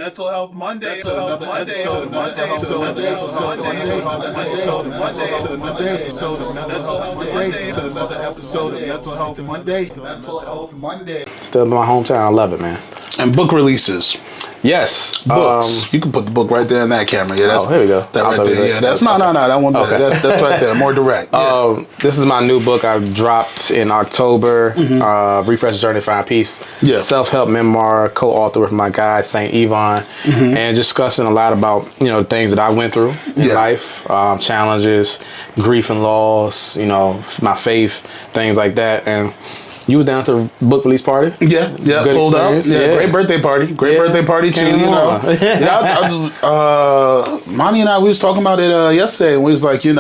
Mental Health Monday. Another episode of Mental Health Monday. Still in my hometown. I love it, man. And book releases. Yes. Books. You can put the book right there in that camera. Yeah, that's, here we go. That right there. Yeah, that's no. That one. Okay. That's right there. More direct. Yeah. This is my new book I dropped in October. Refresh Journey to Find Peace. Yeah. Self-help memoir, co-author with my guy Saint Yvonne, and discussing a lot about things that I went through in life, challenges, grief and loss. My faith, things like that, and. You was down to the book release party? Yeah. Good Pulled out. experience. Yeah, great birthday party. Great birthday party too. Monty and I, we was talking about it yesterday, and we was like, it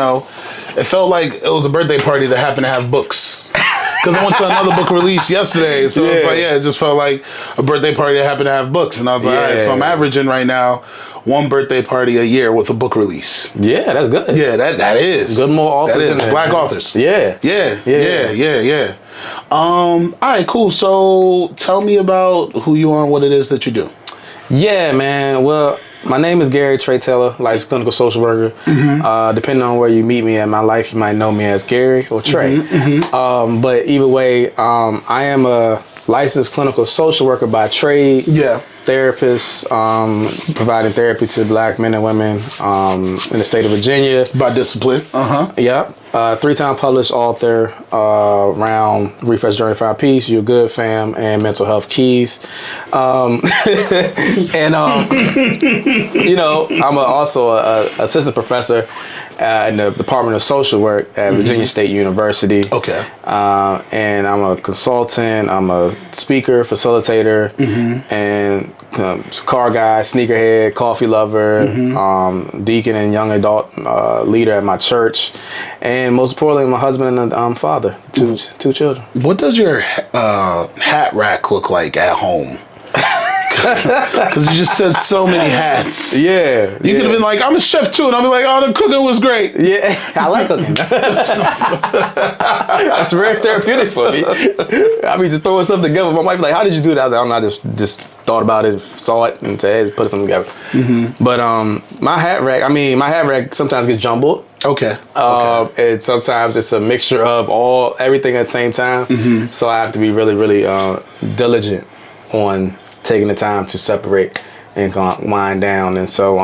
felt like it was a birthday party that happened to have books. Because I went to another book release yesterday, so it's like, it just felt like a birthday party that happened to have books, and I was like, all right, so I'm averaging right now one birthday party a year with a book release. Yeah, that's good. Yeah, that is good. More authors. That is black authors. Yeah. All right, cool. So tell me about who you are and what it is that you do. Yeah, man. Well, my name is Gary Trey Taylor, licensed clinical social worker. Depending on where you meet me in my life, you might know me as Gary or Trey. But either way, I am a licensed clinical social worker by trade. Yeah. Therapist, providing therapy to black men and women in the state of Virginia. By discipline. Yeah. 3-time published author around Refresh Journey to Find Peace, You're Good Fam, and Mental Health Keys. I'm also an assistant professor in the Department of Social Work at Virginia State University. Okay. And I'm a consultant, I'm a speaker, facilitator, and car guy, sneakerhead, coffee lover, deacon and young adult leader at my church, and most importantly, my husband and father, two children. What does your hat rack look like at home? Because you just said so many hats. Yeah. You could have been like, I'm a chef too, and I'll be like, oh, the cooking was great. Yeah, I like cooking. That's very therapeutic for me. I be just throwing stuff together. My wife be like, how did you do that? I was like, I don't know, I just thought about it, saw it, and said, hey, put something together. But my hat rack sometimes gets jumbled. Okay. And sometimes it's a mixture of everything at the same time. So I have to be really, really diligent on taking the time to separate and wind down. And so,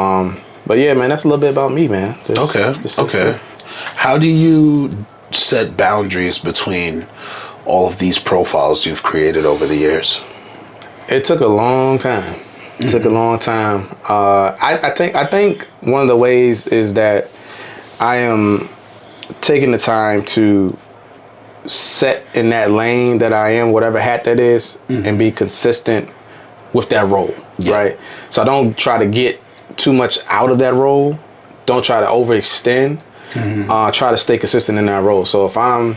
but yeah, man, that's a little bit about me, man. Okay. How do you set boundaries between all of these profiles you've created over the years? It took a long time. I think one of the ways is that I am taking the time to set in that lane that I am, whatever hat that is, and be consistent with that role, right? So I don't try to get too much out of that role. Don't try to overextend. Try to stay consistent in that role. So if I'm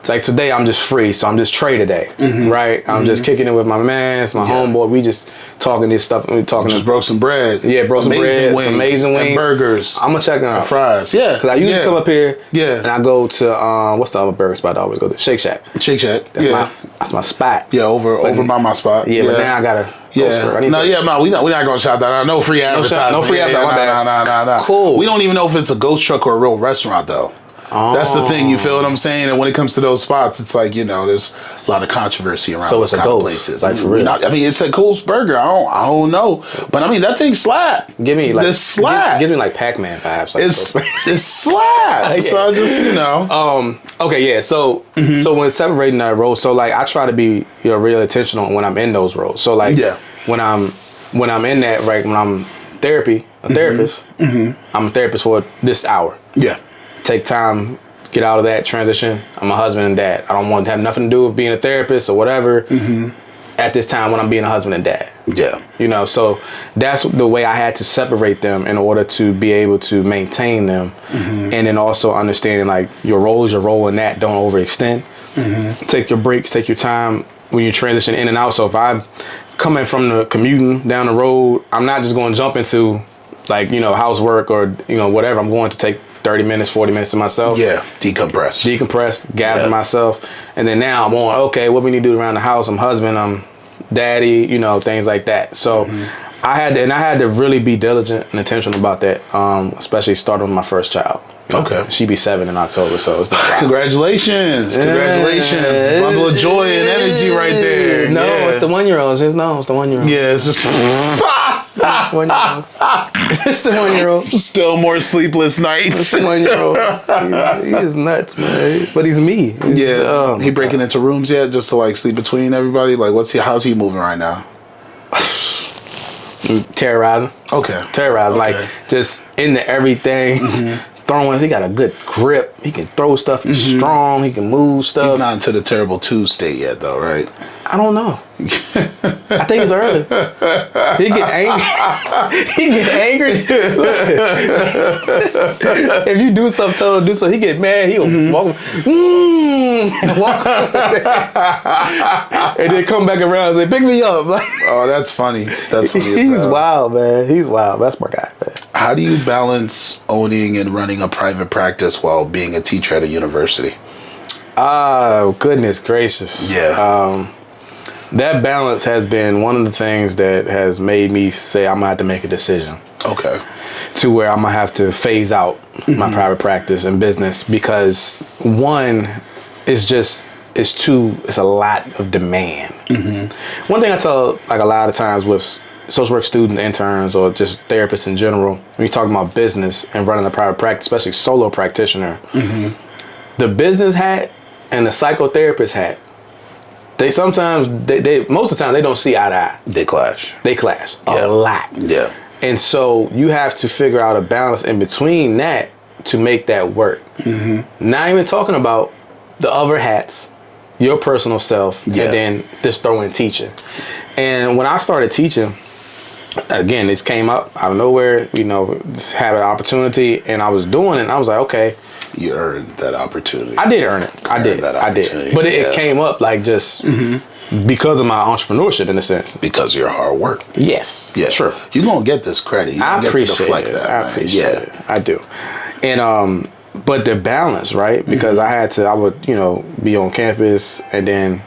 like today, I'm just free, so I'm just Trey today, right? I'm just kicking it with my mans, my homeboy. We just talking this stuff. We talking. Just broke some bread. Yeah, broke some bread, some amazing wings, and burgers. I'm gonna check them out. Fries. Yeah, because I usually come up here. Yeah, and I go to what's the other burger spot I always go to? Shake Shack. Shake Shack. That's my spot. Yeah, over by my spot. Yeah, but now I gotta. We're not gonna shout that out. No free advertising. No free advertising. Nah. Cool. We don't even know if it's a ghost truck or a real restaurant though. That's the thing, you feel what I'm saying? And when it comes to those spots, it's like, there's a lot of controversy around so it's those a ghost places. Like for real. It's a Ghost Burger. I don't know. But that thing slap. Give me like this slap. Gives me like Pac-Man vibes. Like it's slap. So I just, okay, yeah. So so when separating that role, so like I try to be real intentional when I'm in those roles. So like when I'm in that, right, when I'm therapist, I'm a therapist for this hour. Yeah. Take time, get out of that transition. I'm a husband and dad. I don't want to have nothing to do with being a therapist or whatever at this time when I'm being a husband and dad. Yeah. So that's the way I had to separate them in order to be able to maintain them. And then also understanding like your role is your role in that. Don't overextend. Take your breaks, take your time when you transition in and out. So if I'm coming from the commuting down the road, I'm not just going to jump into like, housework or, whatever. I'm going to take 30 minutes, 40 minutes to myself. Yeah, decompress, gather myself. And then now I'm on, okay, what we need to do around the house? I'm husband, I'm daddy, things like that. So I had to really be diligent and intentional about that, especially starting with my first child. Okay. She'd be 7 in October, so it's been a while. Congratulations. Congratulations. Bundle of joy and energy right there. No, yeah. It's the 1-year-old. It's the 1-year-old. Yeah, it's just... It's the 1-year-old. Still more sleepless nights. It's the 1-year-old. He is nuts, man. But he's me. He breaking into rooms yet just to like sleep between everybody? Like how's he moving right now? Terrorizing. Okay. Terrorizing. Like just into everything. Throwing. He got a good grip. He can throw stuff. He's strong. He can move stuff. He's not into the terrible 2 state yet though, right? I don't know. I think it's early. He get angry. He get angry. If you do something, tell him to do something. He get mad. He'll walk. Walk. And then come back around and say, "Pick me up." Like, oh, that's funny. That's funny. He's wild, man. He's wild. That's my guy, man. How do you balance owning and running a private practice while being a teacher at a university? Oh, goodness gracious. Yeah. That balance has been one of the things that has made me say I'm gonna have to make a decision. Okay. To where I'm gonna have to phase out my private practice and business because one, it's a lot of demand. One thing I tell like a lot of times with social work student interns or just therapists in general, when you're talking about business and running a private practice, especially solo practitioner, the business hat and the psychotherapist hat, most of the time they don't see eye to eye. They clash a lot. Yeah. And so you have to figure out a balance in between that to make that work. Not even talking about the other hats, your personal self, and then just throw in teaching. And when I started teaching, again, it came up out of nowhere, just had an opportunity and I was doing it and I was like, okay. You earned that opportunity. I did earn it. I did. But it came up like just because of my entrepreneurship in a sense. Because of your hard work. Yes. Yeah. Sure. You're going to get this credit. I appreciate it. I appreciate it. I do. And, but the balance, right? Because I would, be on campus and then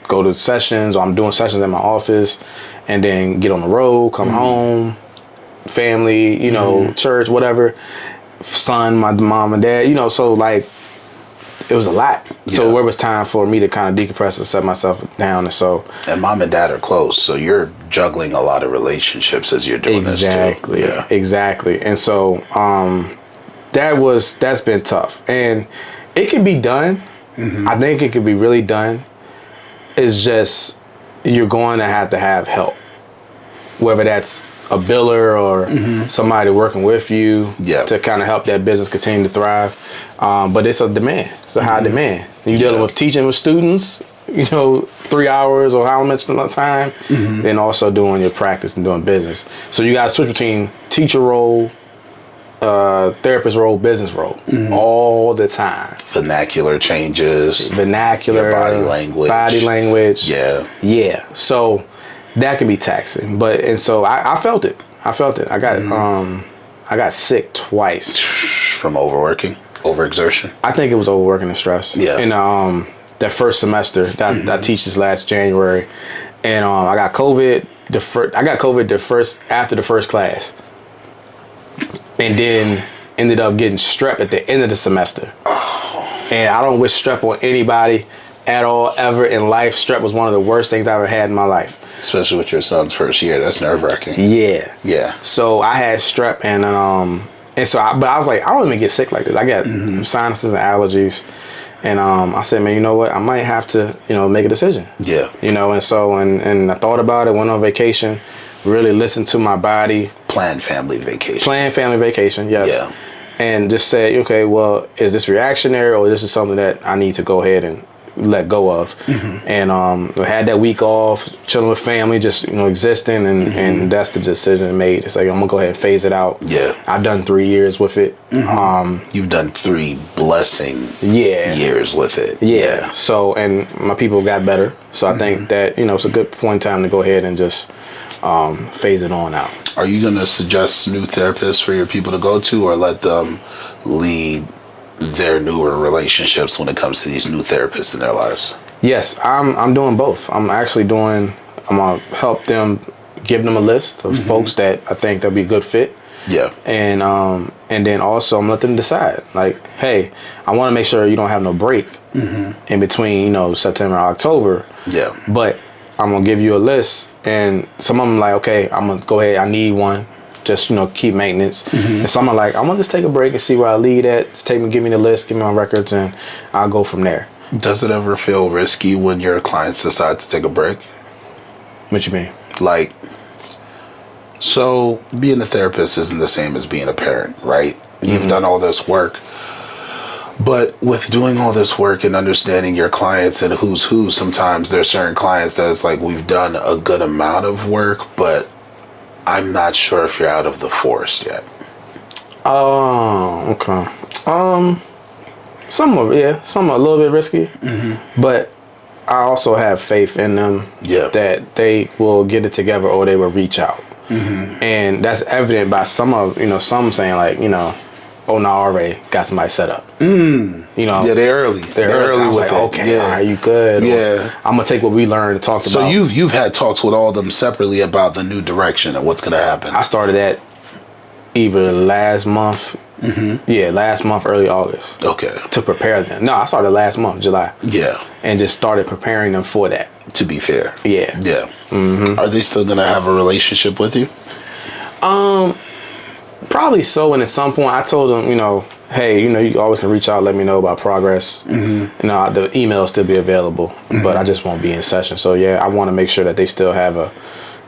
go to sessions or I'm doing sessions at my office and then get on the road, come home, family, church, whatever. Son, my mom and dad, so like it was a lot. Yeah. So where was time for me to kind of decompress and set myself down and mom and dad are close, so you're juggling a lot of relationships as you're doing this too. Yeah. Exactly. And so that's been tough. And it can be done. I think it can be really done. It's just you're going to have help. Whether that's a biller or somebody working with you to kind of help that business continue to thrive. But it's a demand. It's a high demand. You're dealing with teaching with students, 3 hours or how much time, then also doing your practice and doing business. So you got to switch between teacher role, therapist role, business role all the time. Vernacular changes. Your body language. Yeah. So that can be taxing, so I felt it. I got sick twice from overexertion. I think it was overworking and stress. Yeah. And that first semester that I teach this last January, and I got COVID. After the first class, and then ended up getting strep at the end of the semester. And I don't wish strep on anybody at all ever in life. Strep was one of the worst things I ever had in my life. Especially with your son's first year, that's nerve-wracking. Yeah. So I had strep, and but I was like, I don't even get sick like this. I got sinuses and allergies, and I said, man, you know what? I might have to, make a decision. Yeah. And so and I thought about it. Went on vacation, really listened to my body. Planned family vacation. Yes. Yeah. And just say, okay, well, is this reactionary or this is something that I need to go ahead and let go of? And I had that week off, chilling with family, just existing, and that's the decision I made. It's like I'm gonna go ahead and phase it out. Yeah, I've done 3 years with it. You've done 3 blessing years with it. Yeah. So and my people got better. So I think that it's a good point in time to go ahead and just phase it on out. Are you gonna suggest new therapists for your people to go to, or let them lead their newer relationships when it comes to these new therapists in their lives? Yes, I'm doing both. I'm actually doing I'm gonna help them, give them a list of folks that I think they'll be a good fit. Yeah. And then also I'm gonna let them decide. Like, hey, I want to make sure you don't have no break in between, you know, September and October. Yeah. But I'm gonna give you a list, and some of them like, okay, I'm gonna go ahead. I need one, just, you know, keep maintenance. And some are like, I want to just take a break and see where I lead at. Just give me the list, give me my records, and I'll go from there. Does it ever feel risky when your clients decide to take a break? What you mean? Like, so being a therapist isn't the same as being a parent, right? You've done all this work. But with doing all this work and understanding your clients and who's who, sometimes there's certain clients that it's like, we've done a good amount of work, but I'm not sure if you're out of the forest yet. Oh, okay. Some of it, yeah. Some are a little bit risky. But I also have faith in them that they will get it together or they will reach out. And that's evident by some saying like, you know, oh no, I already got somebody set up. You know, Yeah, they're early. They're early with like, it. okay, are you good? Yeah. I'm gonna take what we learned and talk So about. you've had talks with all of them separately about the new direction and what's gonna happen. I started that either last month. Yeah, last month, early August. Okay. To prepare them. No, I started last month, July. Yeah. And just started preparing them for that. To be fair. Yeah. Yeah. Are they still gonna have a relationship with you? Probably so. And at some point, I told them, you know, hey, you know, you always can reach out, let me know about progress. You know, the email will still be available, but I just won't be in session. So yeah, I want to make sure that they still have a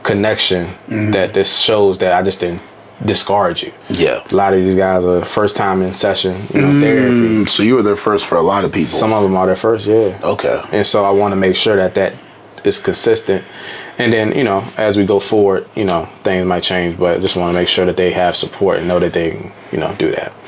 connection, that this shows that I just didn't discard you. Yeah. A lot of these guys are first time in session, you know, therapy. So you were there first for a lot of people. Some of them are their first, yeah. Okay. And so I want to make sure that that is consistent. And then, you know, as we go forward, you know, things might change, but I just want to make sure that they have support and know that they can, you know, do that.